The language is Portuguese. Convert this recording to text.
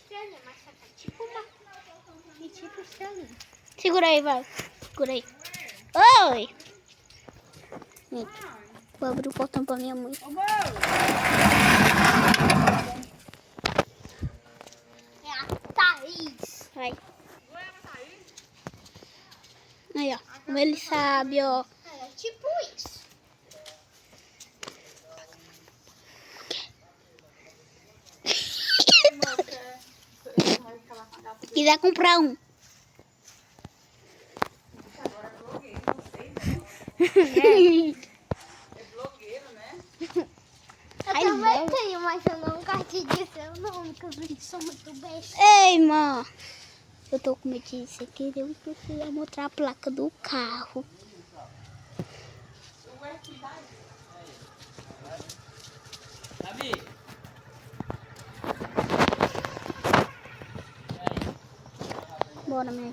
estranha, mas só tá tipo uma... E tipo estranha. Segura aí, vai. Segura aí. Oi! Gente, vou abrir o portão pra minha mãe. É a Thaís. Vai. Aí, ó. Como ele sabe, ó. É tipo isso. Quiser comprar um. É blogueiro, né? Eu também tenho, mas eu nunca te disse o nome, porque os vídeos são muito bestas. Ei, mãe. Eu tô com medo de sem querer. Eu preciso mostrar a placa do carro. Davi. Bora, minha